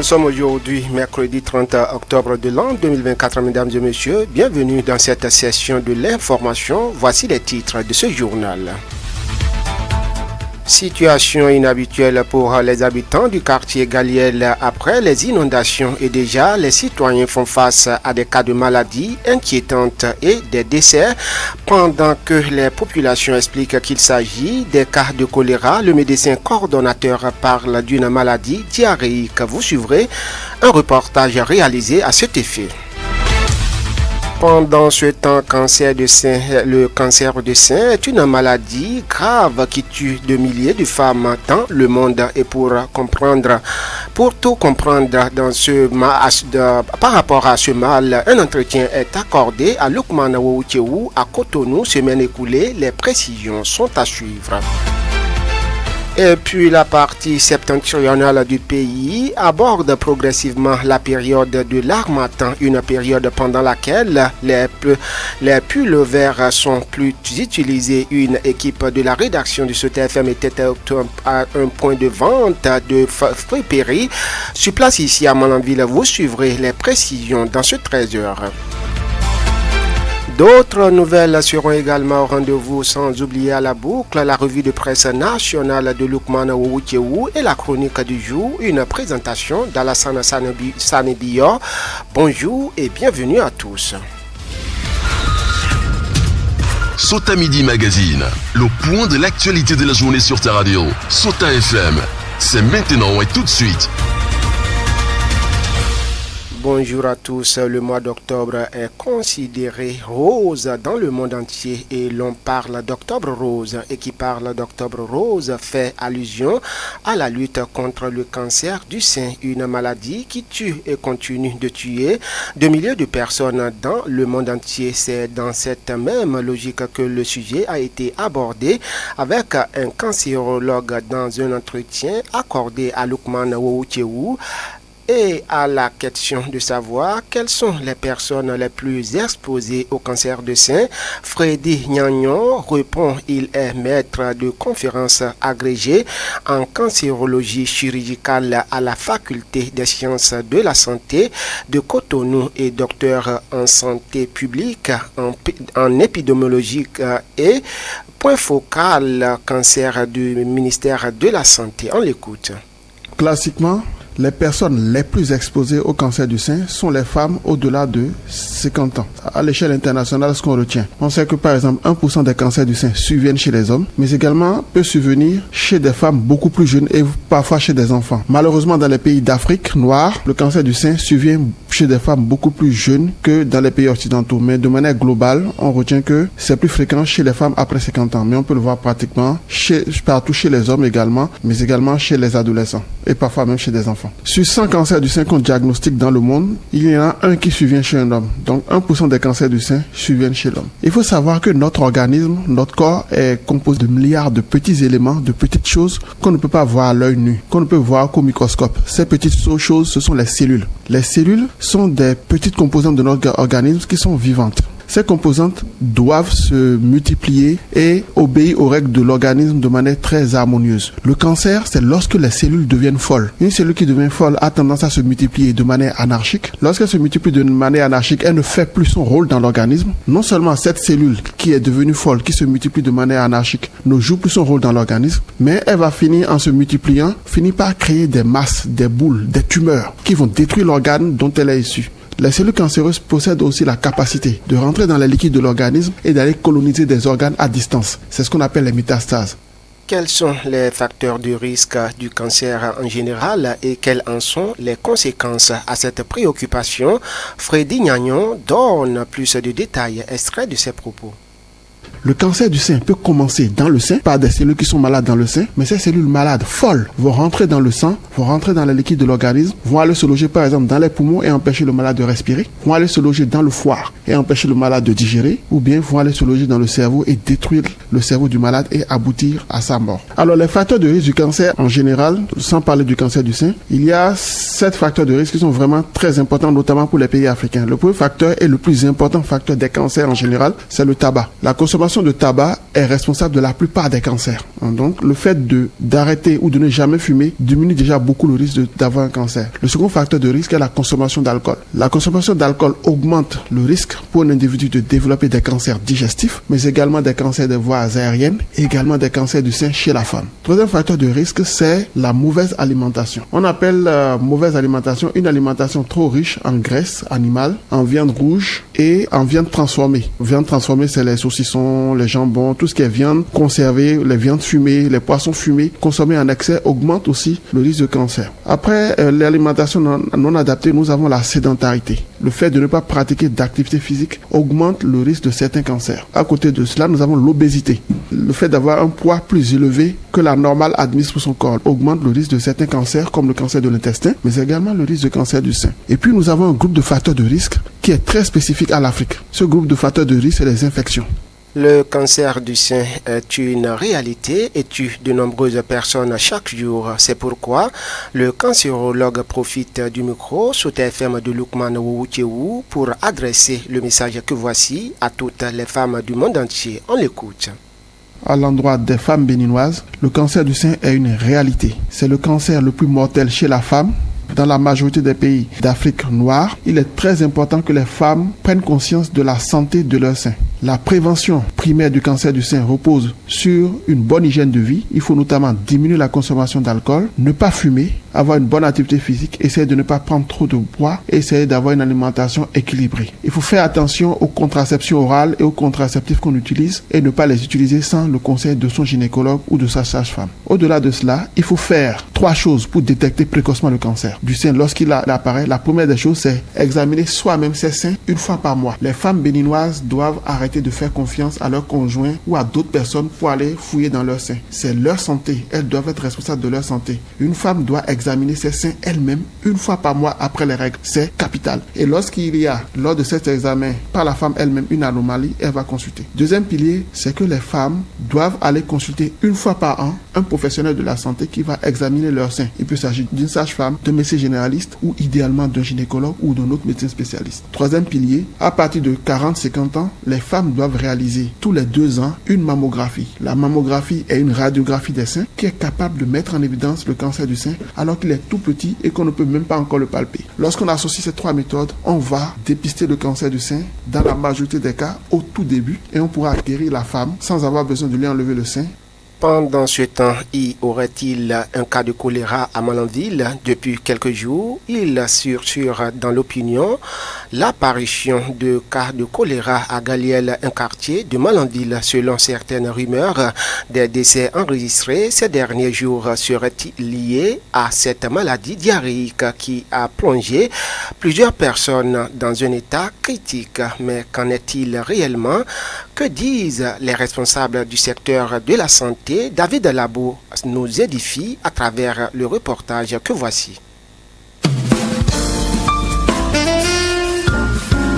Nous sommes aujourd'hui mercredi 30 octobre de l'an 2024, mesdames et messieurs. Bienvenue dans cette session de l'information. Voici les titres de ce journal. Situation inhabituelle pour les habitants du quartier Galiel après les inondations et déjà les citoyens font face à des cas de maladies inquiétantes et des décès. Pendant que les populations expliquent qu'il s'agit des cas de choléra, le médecin coordonnateur parle d'une maladie diarrhéique. Vous suivrez un reportage réalisé à cet effet. Pendant ce temps, le cancer du sein est une maladie grave qui tue de milliers de femmes dans le monde. Et pour tout comprendre par rapport à ce mal, un entretien est accordé à Lukman Wouchewu à Cotonou, semaine écoulée. Les précisions sont à suivre. Et puis la partie septentrionale du pays aborde progressivement la période de l'harmattan, une période pendant laquelle les pulvers sont plus utilisés. Une équipe de la rédaction du SOTA-FM était à un point de vente de fruits péris. Sur place ici à Malanville, vous suivrez les précisions dans ce 13h. D'autres nouvelles seront également au rendez-vous, sans oublier à la boucle la revue de presse nationale de Lukman Wouchewu et la chronique du jour, une présentation d'Alassane Sanebiyo. Bonjour et bienvenue à tous. Sota Midi Magazine, le point de l'actualité de la journée sur ta radio. Sota FM, c'est maintenant et tout de suite. Bonjour à tous. Le mois d'octobre est considéré rose dans le monde entier et l'on parle d'octobre rose. Et qui parle d'octobre rose fait allusion à la lutte contre le cancer du sein, une maladie qui tue et continue de tuer de milliers de personnes dans le monde entier. C'est dans cette même logique que le sujet a été abordé avec un cancérologue dans un entretien accordé à Lukman Wouchewu. Et à la question de savoir quelles sont les personnes les plus exposées au cancer du sein, Freddy Gnagnon répond. Il est maître de conférences agrégé en cancérologie chirurgicale à la faculté des sciences de la santé de Cotonou et docteur en santé publique, en épidémiologie et point focal cancer du ministère de la Santé. On l'écoute. Classiquement, les personnes les plus exposées au cancer du sein sont les femmes au-delà de 50 ans. À l'échelle internationale, ce qu'on retient, on sait que par exemple 1% des cancers du sein surviennent chez les hommes, mais également peut survenir chez des femmes beaucoup plus jeunes et parfois chez des enfants. Malheureusement, dans les pays d'Afrique noire, le cancer du sein survient chez des femmes beaucoup plus jeunes que dans les pays occidentaux. Mais de manière globale, on retient que c'est plus fréquent chez les femmes après 50 ans. Mais on peut le voir pratiquement partout chez les hommes également, mais également chez les adolescents et parfois même chez des enfants. Sur 100 cancers du sein qu'on diagnostique dans le monde, il y en a un qui survient chez un homme. Donc 1% des cancers du sein surviennent chez l'homme. Il faut savoir que notre organisme, notre corps est composé de milliards de petits éléments, de petites choses qu'on ne peut pas voir à l'œil nu, qu'on ne peut voir qu'au microscope. Ces petites choses, ce sont les cellules. Les cellules sont des petites composantes de notre organisme qui sont vivantes. Ces composantes doivent se multiplier et obéir aux règles de l'organisme de manière très harmonieuse. Le cancer, c'est lorsque les cellules deviennent folles. Une cellule qui devient folle a tendance à se multiplier de manière anarchique. Lorsqu'elle se multiplie de manière anarchique, elle ne fait plus son rôle dans l'organisme. Non seulement cette cellule qui est devenue folle, qui se multiplie de manière anarchique, ne joue plus son rôle dans l'organisme, mais elle va finir en se multipliant, finir par créer des masses, des boules, des tumeurs qui vont détruire l'organe dont elle est issue. Les cellules cancéreuses possèdent aussi la capacité de rentrer dans les liquides de l'organisme et d'aller coloniser des organes à distance. C'est ce qu'on appelle les métastases. Quels sont les facteurs de risque du cancer en général et quelles en sont les conséquences à cette préoccupation? Freddy Gnagnon donne plus de détails, extrait de ses propos. Le cancer du sein peut commencer dans le sein par des cellules qui sont malades dans le sein, mais ces cellules malades, folles, vont rentrer dans le sang, vont rentrer dans les liquides de l'organisme, vont aller se loger par exemple dans les poumons et empêcher le malade de respirer, vont aller se loger dans le foie et empêcher le malade de digérer, ou bien vont aller se loger dans le cerveau et détruire le cerveau du malade et aboutir à sa mort. Alors les facteurs de risque du cancer en général, sans parler du cancer du sein, il y a 7 facteurs de risque qui sont vraiment très importants, notamment pour les pays africains. Le premier facteur et le plus important facteur des cancers en général, c'est le tabac. La consommation consommation de tabac est responsable de la plupart des cancers. Donc, le fait d'arrêter ou de ne jamais fumer diminue déjà beaucoup le risque d'avoir un cancer. Le second facteur de risque est la consommation d'alcool. La consommation d'alcool augmente le risque pour un individu de développer des cancers digestifs, mais également des cancers des voies aériennes et également des cancers du sein chez la femme. Troisième facteur de risque, c'est la mauvaise alimentation. On appelle mauvaise alimentation une alimentation trop riche en graisse animale, en viande rouge et en viande transformée. Viande transformée, c'est les saucissons, les jambons, tout ce qui est viande conservée, les viandes fumées, les poissons fumés, consommés en excès, augmente aussi le risque de cancer. Après l'alimentation non adaptée, nous avons la sédentarité. Le fait de ne pas pratiquer d'activité physique augmente le risque de certains cancers. À côté de cela, nous avons l'obésité. Le fait d'avoir un poids plus élevé que la normale admise pour son corps augmente le risque de certains cancers comme le cancer de l'intestin, mais également le risque de cancer du sein. Et puis nous avons un groupe de facteurs de risque qui est très spécifique à l'Afrique. Ce groupe de facteurs de risque, c'est les infections. Le cancer du sein est une réalité et tue de nombreuses personnes chaque jour. C'est pourquoi le cancérologue profite du micro sur TFM de Lukman Wouteou pour adresser le message que voici à toutes les femmes du monde entier. On l'écoute. À l'endroit des femmes béninoises, le cancer du sein est une réalité. C'est le cancer le plus mortel chez la femme. Dans la majorité des pays d'Afrique noire, il est très important que les femmes prennent conscience de la santé de leur sein. La prévention primaire du cancer du sein repose sur une bonne hygiène de vie. Il faut notamment diminuer la consommation d'alcool, ne pas fumer, avoir une bonne activité physique, essayer de ne pas prendre trop de poids et essayer d'avoir une alimentation équilibrée. Il faut faire attention aux contraceptions orales et aux contraceptifs qu'on utilise et ne pas les utiliser sans le conseil de son gynécologue ou de sa sage-femme. Au-delà de cela, il faut faire 3 choses pour détecter précocement le cancer du sein lorsqu'il apparaît. La première des choses, c'est examiner soi-même ses seins une fois par mois. Les femmes béninoises doivent arrêter de faire confiance à leurs conjoints ou à d'autres personnes pour aller fouiller dans leur sein. C'est leur santé. Elles doivent être responsables de leur santé. Une femme doit examiner ses seins elle-même une fois par mois après les règles. C'est capital. Et lorsqu'il y a, lors de cet examen, par la femme elle-même une anomalie, elle va consulter. Deuxième pilier, c'est que les femmes doivent aller consulter une fois par an un professionnel de la santé qui va examiner leur sein. Il peut s'agir d'une sage-femme, d'un médecin généraliste ou idéalement d'un gynécologue ou d'un autre médecin spécialiste. Troisième pilier, à partir de 40-50 ans, les femmes doivent réaliser tous les 2 ans une mammographie. La mammographie est une radiographie des seins qui est capable de mettre en évidence le cancer du sein alors qu'il est tout petit et qu'on ne peut même pas encore le palper. Lorsqu'on associe ces 3 méthodes, on va dépister le cancer du sein dans la majorité des cas au tout début et on pourra guérir la femme sans avoir besoin de lui enlever le sein. Pendant ce temps, y aurait-il un cas de choléra à Malanville? Depuis quelques jours, il surgit dans l'opinion l'apparition de cas de choléra à Galiel, un quartier de Malanville. Selon certaines rumeurs, des décès enregistrés ces derniers jours seraient liés à cette maladie diarrhéique qui a plongé plusieurs personnes dans un état critique. Mais qu'en est-il réellement? Que disent les responsables du secteur de la santé? David Labo nous édifie à travers le reportage que voici.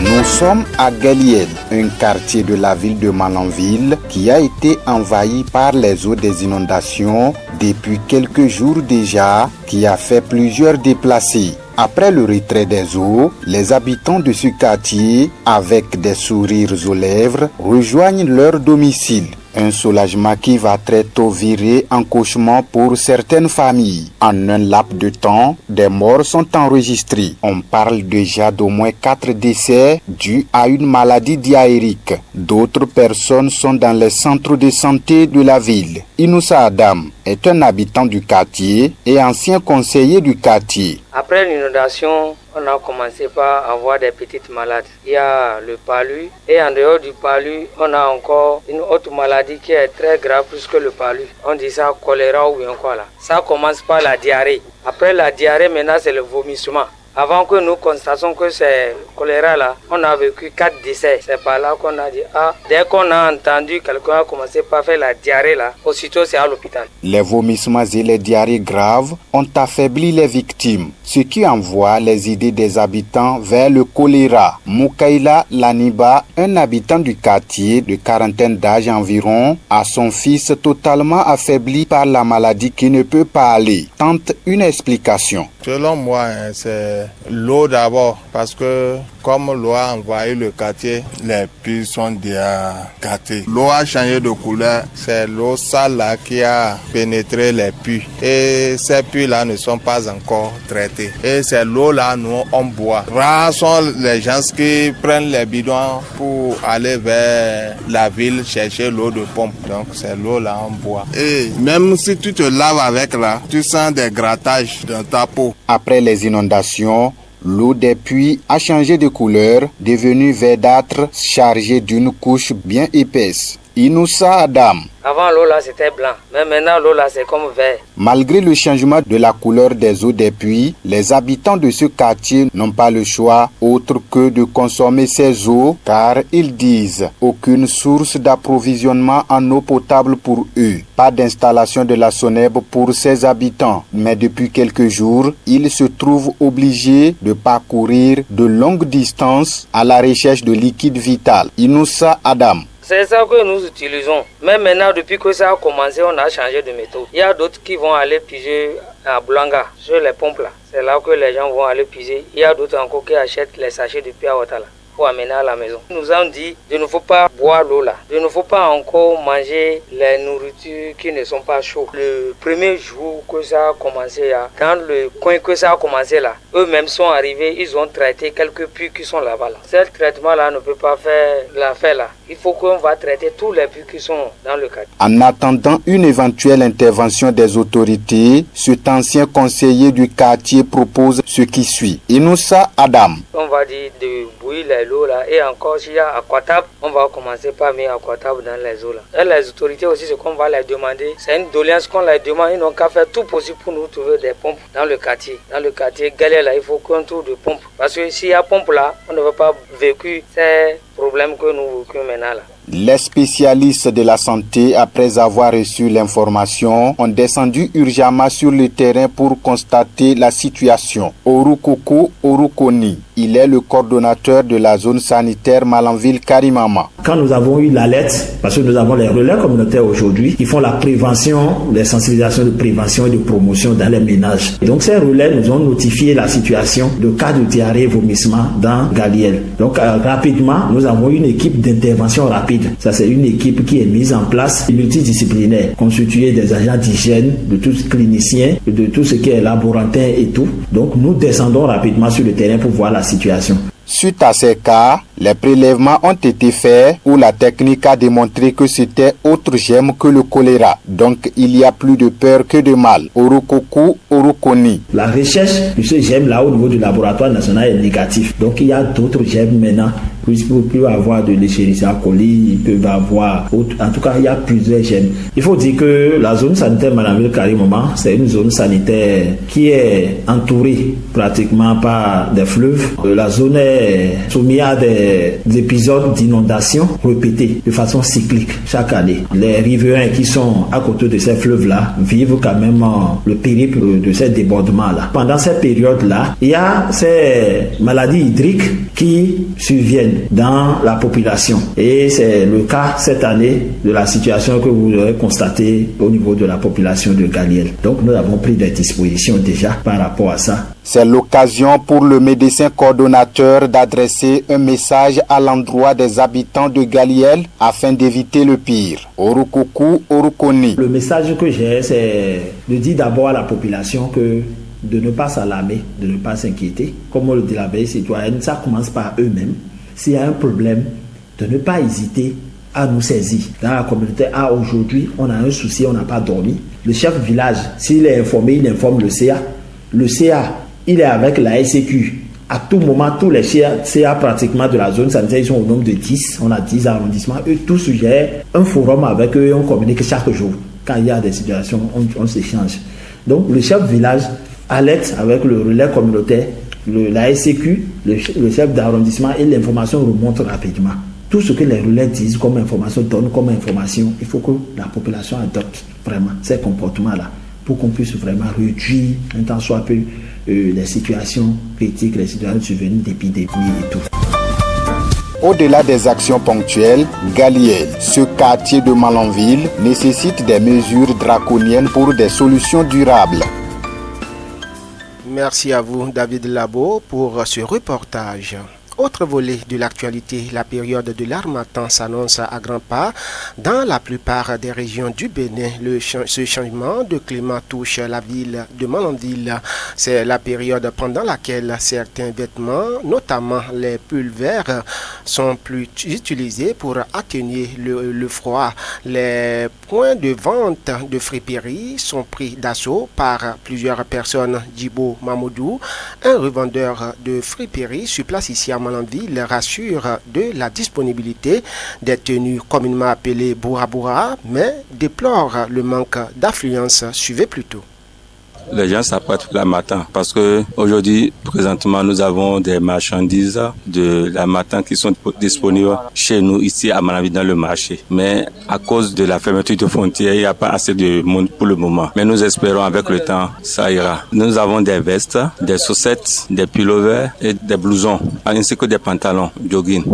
Nous sommes à Galiel, un quartier de la ville de Malanville qui a été envahi par les eaux des inondations depuis quelques jours déjà, qui a fait plusieurs déplacés. Après le retrait des eaux, les habitants de ce quartier, avec des sourires aux lèvres, rejoignent leur domicile. Un soulagement qui va très tôt virer en cauchemar pour certaines familles. En un laps de temps, des morts sont enregistrés. On parle déjà d'au moins 4 décès dus à une maladie diarrhéique. D'autres personnes sont dans les centres de santé de la ville. Inoussa Adam est un habitant du quartier et ancien conseiller du quartier. Après l'inondation, on a commencé par avoir des petites maladies. Il y a le palu et en dehors du palu, on a encore une autre maladie qui est très grave plus que le palu. On dit ça choléra ou bien quoi là. Ça commence par la diarrhée. Après la diarrhée, maintenant c'est le vomissement. Avant que nous constations que c'est le choléra là, on a vécu 4 décès. C'est par là qu'on a dit, dès qu'on a entendu quelqu'un a commencé par faire la diarrhée là, aussitôt c'est à l'hôpital. Les vomissements et les diarrhées graves ont affaibli les victimes, ce qui envoie les idées des habitants vers le choléra. Moukaïla Laniba, un habitant du quartier de quarantaine d'âge environ, a son fils totalement affaibli par la maladie qui ne peut pas aller. Tente une explication. Selon moi, c'est l'eau d'abord, parce que Comme l'eau a envahi le quartier, les puits sont déjà gâtés. L'eau a changé de couleur. C'est l'eau sale là qui a pénétré les puits. Et ces puits-là ne sont pas encore traités. Et c'est l'eau-là, nous, on boit. Rares sont les gens qui prennent les bidons pour aller vers la ville chercher l'eau de pompe. Donc c'est l'eau-là, on boit. Et même si tu te laves avec là, tu sens des grattages dans ta peau. Après les inondations, l'eau des puits a changé de couleur, devenue verdâtre, chargée d'une couche bien épaisse. Inoussa Adam. Avant l'eau là c'était blanc, mais maintenant l'eau là c'est comme vert. Malgré le changement de la couleur des eaux des puits, les habitants de ce quartier n'ont pas le choix autre que de consommer ces eaux car ils disent aucune source d'approvisionnement en eau potable pour eux. Pas d'installation de la SONEB pour ces habitants, mais depuis quelques jours, ils se trouvent obligés de parcourir de longues distances à la recherche de liquide vital. Inoussa Adam. C'est ça que nous utilisons. Mais maintenant, depuis que ça a commencé, on a changé de méthode. Il y a d'autres qui vont aller puiser à Boulanga, sur les pompes là. C'est là que les gens vont aller puiser. Il y a d'autres encore qui achètent les sachets de Pia Water là pour amener à la maison. Nous avons dit qu'il ne faut pas boire l'eau là. Il ne faut pas encore manger les nourritures qui ne sont pas chaudes. Le premier jour que ça a commencé, dans le coin que ça a commencé là, eux-mêmes sont arrivés, ils ont traité quelques puits qui sont là-bas. Là. Ce traitement-là ne peut pas faire l'affaire là. Il faut qu'on va traiter tous les puits qui sont dans le quartier. En attendant une éventuelle intervention des autorités, cet ancien conseiller du quartier propose ce qui suit. Inoussa Adam. On va dire de bouillir l'eau là et encore s'il y a aquatable, on va commencer par mettre aquatable dans les eaux là. Et les autorités aussi, ce qu'on va leur demander, c'est une doléance qu'on leur demande, ils n'ont qu'à faire tout possible pour nous trouver des pompes dans le quartier. Dans le quartier Galère là, il faut qu'on trouve de pompes. Parce que s'il y a pompe là, on ne va pas vécu ces problèmes que nous vécons maintenant là. Les spécialistes de la santé, après avoir reçu l'information, ont descendu urgemment sur le terrain pour constater la situation. Orukoko Orukoni, il est le coordonnateur de la zone sanitaire Malanville-Karimama. Quand nous avons eu l'alerte, parce que nous avons les relais communautaires aujourd'hui, qui font la prévention, les sensibilisations de prévention et de promotion dans les ménages. Et donc ces relais nous ont notifié la situation de cas de diarrhée et vomissement dans Galiel. Donc rapidement, nous avons une équipe d'intervention rapide. Ça, c'est une équipe qui est mise en place, multidisciplinaire, constituée des agents d'hygiène, de tous les cliniciens, de tout ce qui est laborantin et tout. Donc, nous descendons rapidement sur le terrain pour voir la situation. Suite à ces cas, les prélèvements ont été faits où la technique a démontré que c'était autre germe que le choléra. Donc, il y a plus de peur que de mal. Orukoko Orukoni. La recherche de ce germe-là au niveau du laboratoire national est négative. Donc, il y a d'autres germes maintenant. Il peut avoir de l'Escherichia coli, il peut avoir... En tout cas, il y a plusieurs germes. Il faut dire que la zone sanitaire Malanville-Karimama, c'est une zone sanitaire qui est entourée pratiquement par des fleuves. La zone est soumise à des épisodes d'inondation répétés de façon cyclique chaque année. Les riverains qui sont à côté de ces fleuves-là vivent quand même le périple de ces débordements-là. Pendant cette période-là, il y a ces maladies hydriques qui surviennent dans la population. Et c'est le cas cette année de la situation que vous aurez constatée au niveau de la population de Galiel. Donc nous avons pris des dispositions déjà par rapport à ça. C'est l'occasion pour le médecin coordonnateur d'adresser un message à l'endroit des habitants de Galiel afin d'éviter le pire. Orukoko Orukoni. Le message que j'ai, c'est de dire d'abord à la population que de ne pas s'alarmer, de ne pas s'inquiéter. Comme on le dit la veille citoyenne, ça commence par eux-mêmes. S'il y a un problème, de ne pas hésiter à nous saisir. Dans la communauté, aujourd'hui, on a un souci, on n'a pas dormi. Le chef de village, s'il est informé, il informe le CA. Le CA, il est avec la SCQ. À tout moment, tous les CA pratiquement de la zone sanitaire, ils sont au nombre de 10. On a 10 arrondissements. Eux tous gèrent un forum avec eux et on communique chaque jour. Quand il y a des situations, on s'échange. Donc, le chef de village alerte avec le relais communautaire, la SCQ, le chef d'arrondissement et l'information remonte rapidement. Tout ce que les relais disent comme information, donnent comme information, il faut que la population adopte vraiment ces comportements-là pour qu'on puisse vraiment réduire un temps soit peu les situations critiques, les situations survenues d'épidémie et tout. Au-delà des actions ponctuelles, Galiel, ce quartier de Malanville, nécessite des mesures draconiennes pour des solutions durables. Merci à vous, David Labo, pour ce reportage. Autre volet de l'actualité, la période de l'harmattan s'annonce à grands pas. Dans la plupart des régions du Bénin, ce changement de climat touche la ville de Malanville. C'est la période pendant laquelle certains vêtements, notamment les pulls verts, sont plus utilisés pour atténuer le froid. Les points de vente de friperies sont pris d'assaut par plusieurs personnes. Djibo Mamoudou, un revendeur de friperies sur place ici à Malanville, rassure de la disponibilité des tenues communément appelées boura-boura, mais déplore le manque d'affluence. Suivez plutôt. Les gens s'apprêtent pour l'harmattan parce que aujourd'hui, présentement, nous avons des marchandises de l'harmattan qui sont disponibles chez nous ici à Malanville dans le marché. Mais à cause de la fermeture de frontières, il n'y a pas assez de monde pour le moment. Mais nous espérons avec le temps, ça ira. Nous avons des vestes, des chaussettes, des pullovers et des blousons, ainsi que des pantalons, jogging,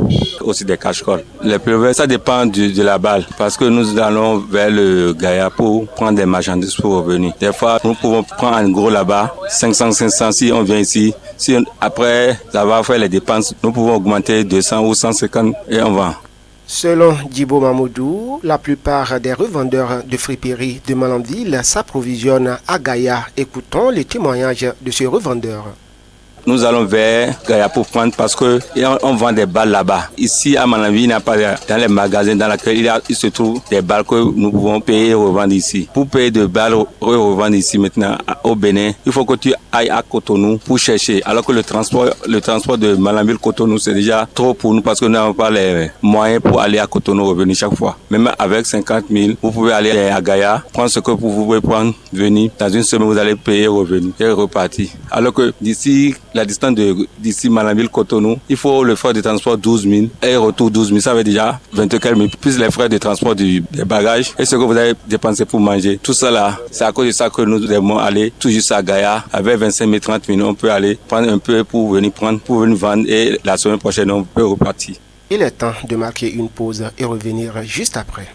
aussi des cache-colles. Les pullovers, ça dépend de la balle parce que nous allons vers le Gaïa pour prendre des marchandises pour revenir. Des fois, nous pouvons prendre en gros là-bas 500 si on vient ici. Si après avoir fait les dépenses, nous pouvons augmenter 200 ou 150 et on vend. Selon Djibo Mamoudou, la plupart des revendeurs de friperies de Malanville s'approvisionnent à Gaïa. Écoutons les témoignages de ce revendeur. Nous allons vers Gaïa pour prendre parce que on vend des balles là-bas. Ici à Malanville, il n'y a pas dans les magasins dans lesquels il se trouve des balles que nous pouvons payer et revendre ici. Pour payer des balles et revendre ici maintenant au Bénin, il faut que tu ailles à Cotonou pour chercher. Alors que le transport de Malanville-Cotonou, c'est déjà trop pour nous parce que nous n'avons pas les moyens pour aller à Cotonou revenir chaque fois. Même avec 50 000, vous pouvez aller à Gaïa, prendre ce que vous pouvez prendre, venir. Dans une semaine, vous allez payer, revenir et repartir. Alors que d'ici la distance d'ici Malanville-Cotonou, il faut le frais de transport 12 000 et retour 12 000, ça veut déjà 24 000, plus les frais de transport des bagages et ce que vous avez dépensé pour manger. Tout ça là, c'est à cause de ça que nous devons aller tout juste à Gaïa. Avec 25 000, 30 000, on peut aller prendre un peu pour venir vendre et la semaine prochaine, on peut repartir. Il est temps de marquer une pause et revenir juste après.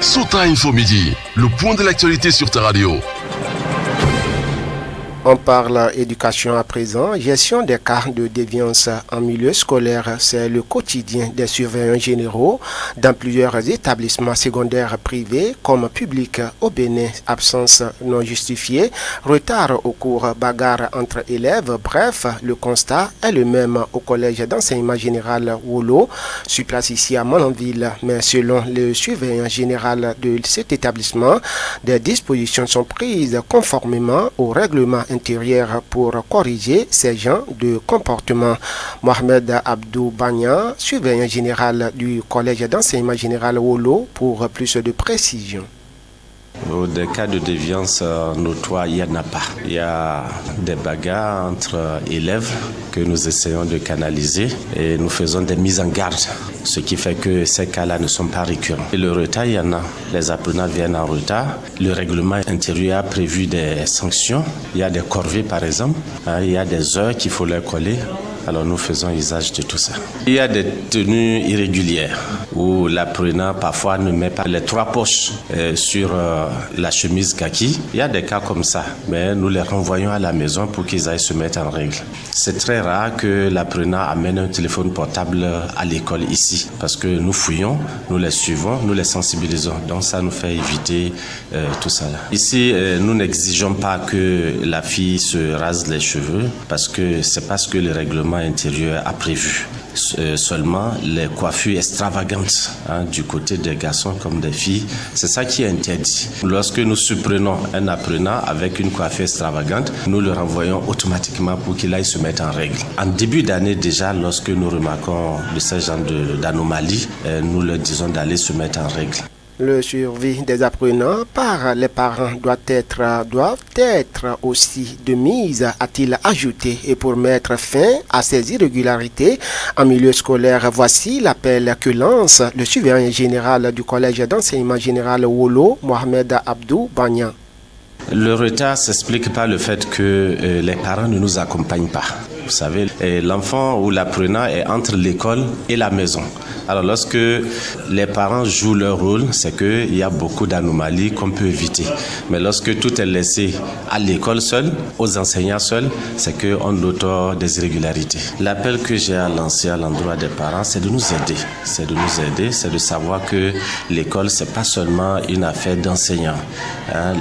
Sota Info Midi, le point de l'actualité sur ta radio. On parle éducation à présent. Gestion des cas de déviance en milieu scolaire, c'est le quotidien des surveillants généraux dans plusieurs établissements secondaires privés comme publics au Bénin. Absence non justifiée, retard au cours, bagarre entre élèves. Bref, le constat est le même au collège d'enseignement général Wolo, sur place ici à Malanville. Mais selon le surveillant général de cet établissement, des dispositions sont prises conformément au règlement intérieur pour corriger ces genres de comportement. Mohamed Abdou Bagna, surveillant général du collège d'enseignement général Wolo, pour plus de précision. Des cas de déviance notoires, il n'y en a pas. Il y a des bagarres entre élèves que nous essayons de canaliser et nous faisons des mises en garde, ce qui fait que ces cas-là ne sont pas récurrents. Et le retard, il y en a. Les apprenants viennent en retard. Le règlement intérieur a prévu des sanctions. Il y a des corvées, par exemple. Il y a des heures qu'il faut leur coller. Alors nous faisons usage de tout ça. Il y a des tenues irrégulières où l'apprenant parfois ne met pas les 3 poches sur la chemise kaki. Il y a des cas comme ça, mais nous les renvoyons à la maison pour qu'ils aillent se mettre en règle. C'est très rare que l'apprenant amène un téléphone portable à l'école ici parce que nous fouillons, nous les suivons, nous les sensibilisons. Donc ça nous fait éviter tout ça. Ici, nous n'exigeons pas que la fille se rase les cheveux parce que c'est pas ce que le règlement intérieur a prévu. Seulement les coiffures extravagantes du côté des garçons comme des filles, c'est ça qui est interdit. Lorsque nous surprenons un apprenant avec une coiffure extravagante, nous le renvoyons automatiquement pour qu'il aille se mettre en règle. En début d'année déjà, lorsque nous remarquons de ce genre d'anomalie, nous leur disons d'aller se mettre en règle. Le suivi des apprenants par les parents doivent être aussi de mise, a-t-il ajouté. Et pour mettre fin à ces irrégularités en milieu scolaire, voici l'appel que lance le surveillant général du collège d'enseignement général Wolo, Mohamed Abdou Bagna. Le retard s'explique par le fait que les parents ne nous accompagnent pas. Vous savez, l'enfant ou l'apprenant est entre l'école et la maison. Alors lorsque les parents jouent leur rôle, c'est qu'il y a beaucoup d'anomalies qu'on peut éviter. Mais lorsque tout est laissé à l'école seule, aux enseignants seuls, c'est qu'on note des irrégularités. L'appel que j'ai à lancer à l'endroit des parents, c'est de nous aider. C'est de savoir que l'école, c'est pas seulement une affaire d'enseignants.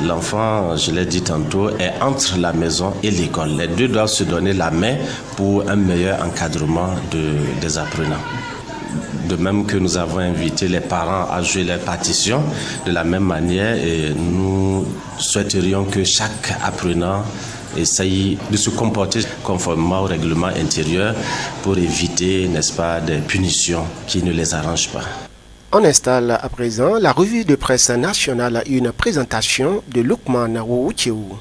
L'enfant, je l'ai dit tantôt, est entre la maison et l'école. Les deux doivent se donner la main pour un meilleur encadrement des apprenants. De même que nous avons invité les parents à jouer les partitions, de la même manière, et nous souhaiterions que chaque apprenant essaye de se comporter conformément au règlement intérieur pour éviter, n'est-ce pas, des punitions qui ne les arrangent pas. On installe à présent la revue de presse nationale, une présentation de Lukman Woucheou.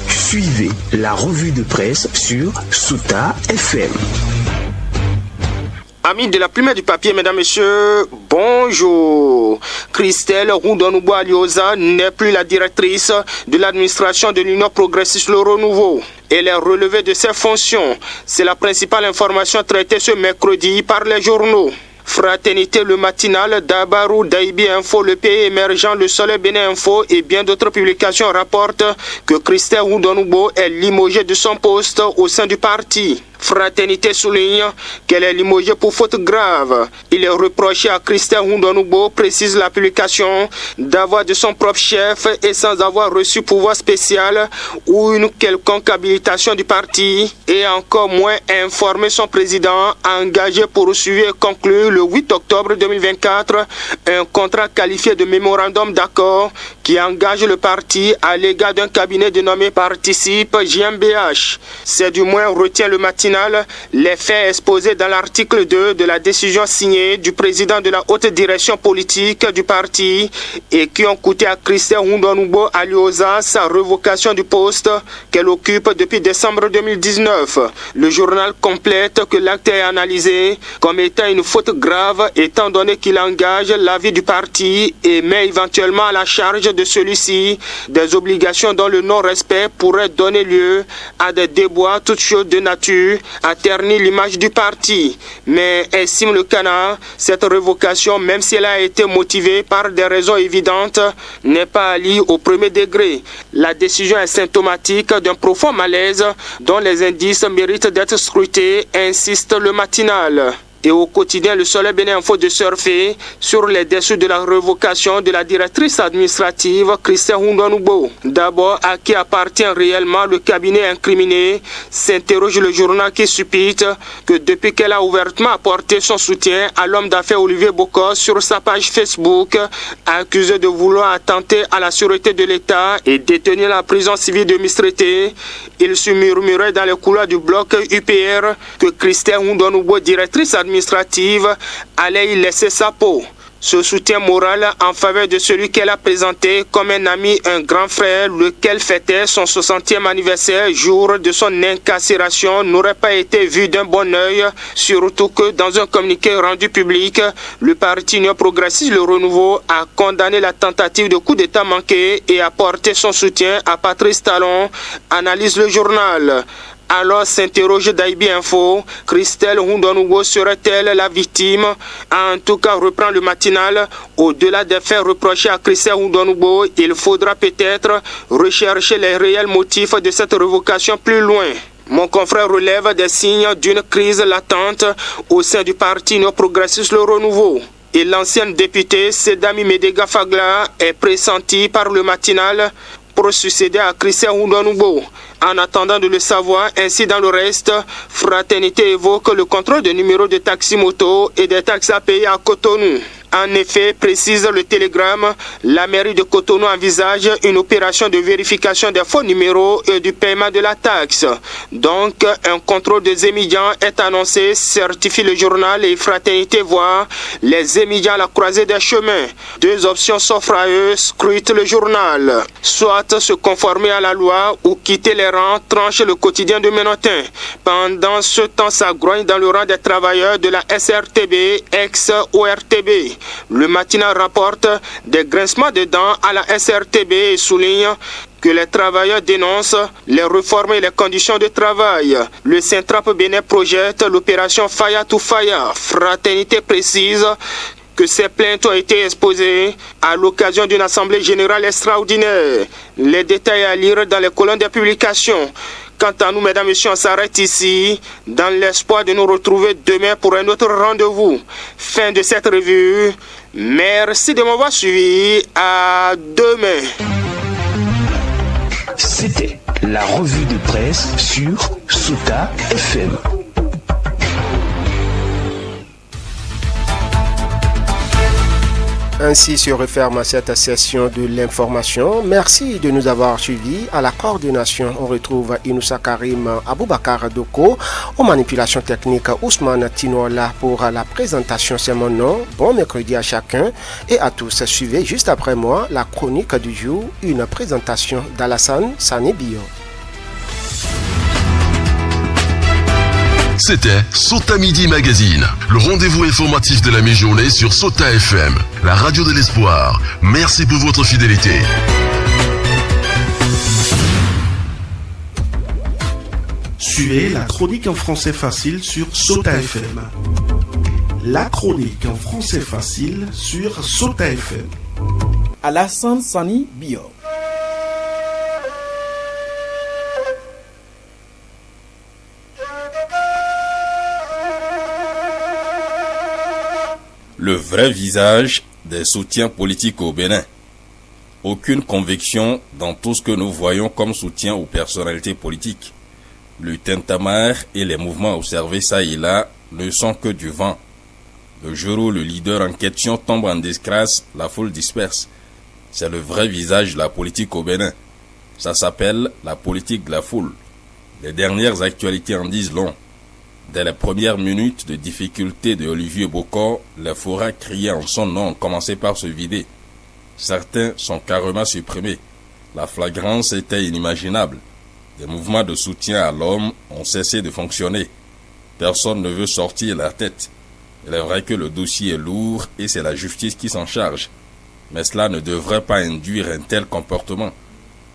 Suivez la revue de presse sur Souta FM. Amis de la plume du papier, mesdames, messieurs, bonjour. Christelle Roundonoubo-Alioza n'est plus la directrice de l'administration de l'Union progressiste Le Renouveau. Elle est relevée de ses fonctions. C'est la principale information traitée ce mercredi par les journaux. Fraternité, le matinal, Dabarou, Daïbi Info, le pays émergent, le Soleil Bénin Info et bien d'autres publications rapportent que Christelle Roundonoubo est limogée de son poste au sein du parti. Fraternité souligne qu'elle est limogée pour faute grave. Il est reproché à Christelle Roundonoubo, précise la publication, d'avoir de son propre chef et sans avoir reçu pouvoir spécial ou une quelconque habilitation du parti et encore moins informer son président engagé pour suivre et conclure le 8 octobre 2024 un contrat qualifié de mémorandum d'accord qui engage le parti à l'égard d'un cabinet dénommé Participe JMBH. C'est du moins retient le matin les faits exposés dans l'article 2 de la décision signée du président de la haute direction politique du parti et qui ont coûté à Christelle Roundonoubo-Alioza sa révocation du poste qu'elle occupe depuis décembre 2019. Le journal complète que l'acte est analysé comme étant une faute grave étant donné qu'il engage la vie du parti et met éventuellement à la charge de celui-ci des obligations dont le non-respect pourrait donner lieu à des déboires, toutes choses de nature a terni l'image du parti. Mais estime le Canard, cette révocation, même si elle a été motivée par des raisons évidentes, n'est pas alliée au premier degré. La décision est symptomatique d'un profond malaise dont les indices méritent d'être scrutés, insiste le matinal. Et au quotidien, le Soleil Bénin Info de surfer sur les dessous de la révocation de la directrice administrative Christelle Roundonoubo. D'abord, à qui appartient réellement le cabinet incriminé, s'interroge le journal qui suppute que depuis qu'elle a ouvertement apporté son soutien à l'homme d'affaires Olivier Bokos sur sa page Facebook, accusé de vouloir attenter à la sûreté de l'État et détenir la prison civile de Mistreté, il se murmurait dans les couloirs du bloc UPR que Christelle Roundonoubo, directrice administrative, allait y laisser sa peau. Ce soutien moral en faveur de celui qu'elle a présenté comme un ami, un grand frère, lequel fêtait son 60e anniversaire, jour de son incarcération, n'aurait pas été vu d'un bon œil, surtout que dans un communiqué rendu public, le parti Union progressiste Le Renouveau a condamné la tentative de coup d'État manqué et a porté son soutien à Patrice Talon, analyse le journal. Alors s'interroge Daïbi Info, Christelle Roundonoubo serait-elle la victime? En tout cas, reprend le matinal, au-delà des faits reprochés à Christelle Roundonoubo, il faudra peut-être rechercher les réels motifs de cette révocation plus loin. Mon confrère relève des signes d'une crise latente au sein du parti Union progressiste Le Renouveau. Et l'ancienne députée Sedami Medega Fagla est pressentie par le matinal pour succéder à Christelle Roundonoubo. En attendant de le savoir, ainsi dans le reste, Fraternité évoque le contrôle des numéros de taxi moto et des taxes à payer à Cotonou. En effet, précise le Télégramme, la mairie de Cotonou envisage une opération de vérification des faux numéros et du paiement de la taxe. Donc, un contrôle des émigrants est annoncé, certifie le journal et Fraternité voit les émigrants à la croisée des chemins. Deux options s'offrent à eux, scrute le journal. Soit se conformer à la loi ou quitter les rangs, tranche le quotidien de Ménotin. Pendant ce temps, ça grogne dans le rang des travailleurs de la SRTB, ex-ORTB. Le matinal rapporte des grincements de dents à la SRTB et souligne que les travailleurs dénoncent les réformes et les conditions de travail. Le Saint-Trap Bénin projette l'opération Faya to Faya. Fraternité précise que ces plaintes ont été exposées à l'occasion d'une assemblée générale extraordinaire. Les détails à lire dans les colonnes des publications. Quant à nous, mesdames et messieurs, on s'arrête ici dans l'espoir de nous retrouver demain pour un autre rendez-vous. Fin de cette revue. Merci de m'avoir suivi. À demain. C'était la revue de presse sur Sota FM. Ainsi se referme cette session de l'information. Merci de nous avoir suivis. À la coordination, on retrouve Inoussa Karim Aboubakar Doko. Aux manipulations techniques, Ousmane Tinola pour la présentation. C'est mon nom. Bon mercredi à chacun et à tous. Suivez juste après moi la chronique du jour, une présentation d'Alassane Sanébio. C'était Sota Midi Magazine, le rendez-vous informatif de la mi-journée sur Sota FM, la radio de l'espoir. Merci pour votre fidélité. Suivez la chronique en français facile sur Sota FM. La chronique en français facile sur Sota FM. Alassane Sani Bio. Le vrai visage des soutiens politiques au Bénin. Aucune conviction dans tout ce que nous voyons comme soutien aux personnalités politiques. Le tintamarre et les mouvements observés ça et là ne sont que du vent. Le jour où le leader en question tombe en disgrâce, la foule disperse. C'est le vrai visage de la politique au Bénin. Ça s'appelle la politique de la foule. Les dernières actualités en disent long. Dès les premières minutes de difficulté de Olivier Bocor, les forats criés en son nom ont commencé par se vider. Certains sont carrément supprimés. La flagrance était inimaginable. Des mouvements de soutien à l'homme ont cessé de fonctionner. Personne ne veut sortir la tête. Il est vrai que le dossier est lourd et c'est la justice qui s'en charge. Mais cela ne devrait pas induire un tel comportement.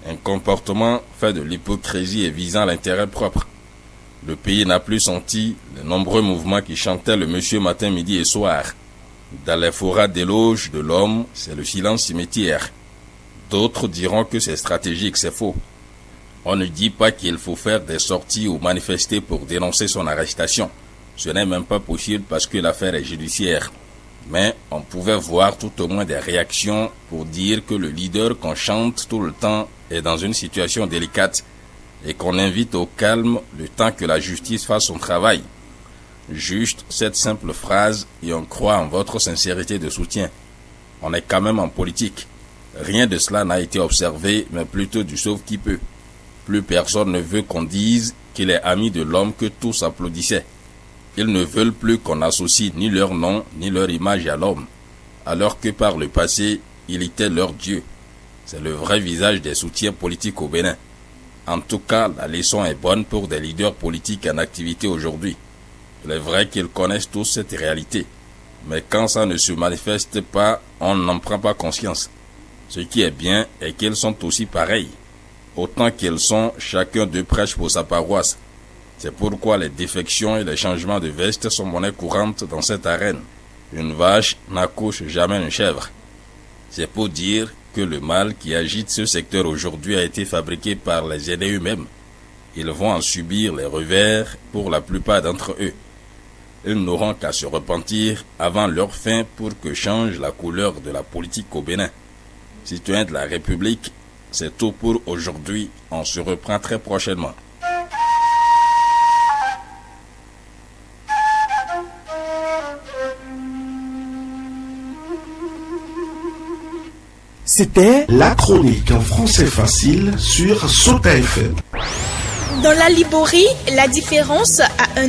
Un comportement fait de l'hypocrisie et visant l'intérêt propre. Le pays n'a plus senti les nombreux mouvements qui chantaient le monsieur matin, midi et soir. Dans les forats d'éloge de l'homme, c'est le silence cimetière. D'autres diront que c'est stratégique, c'est faux. On ne dit pas qu'il faut faire des sorties ou manifester pour dénoncer son arrestation. Ce n'est même pas possible parce que l'affaire est judiciaire. Mais on pouvait voir tout au moins des réactions pour dire que le leader qu'on chante tout le temps est dans une situation délicate et qu'on invite au calme le temps que la justice fasse son travail. Juste cette simple phrase et on croit en votre sincérité de soutien. On est quand même en politique. Rien de cela n'a été observé, mais plutôt du sauve-qui-peut. Plus personne ne veut qu'on dise qu'il est ami de l'homme que tous applaudissaient. Ils ne veulent plus qu'on associe ni leur nom ni leur image à l'homme, alors que par le passé, il était leur Dieu. C'est le vrai visage des soutiens politiques au Bénin. En tout cas, la leçon est bonne pour des leaders politiques en activité aujourd'hui. Il est vrai qu'ils connaissent tous cette réalité. Mais quand ça ne se manifeste pas, on n'en prend pas conscience. Ce qui est bien est qu'ils sont aussi pareils. Autant qu'ils sont, chacun d'eux prêche pour sa paroisse. C'est pourquoi les défections et les changements de veste sont monnaie courante dans cette arène. Une vache n'accouche jamais une chèvre. C'est pour dire que le mal qui agite ce secteur aujourd'hui a été fabriqué par les aînés eux-mêmes. Ils vont en subir les revers pour la plupart d'entre eux. Ils n'auront qu'à se repentir avant leur fin pour que change la couleur de la politique au Bénin. Citoyens de la République, c'est tout pour aujourd'hui. On se reprend très prochainement. C'était la chronique en français facile sur Sota FM. Dans la Liborie, la différence a un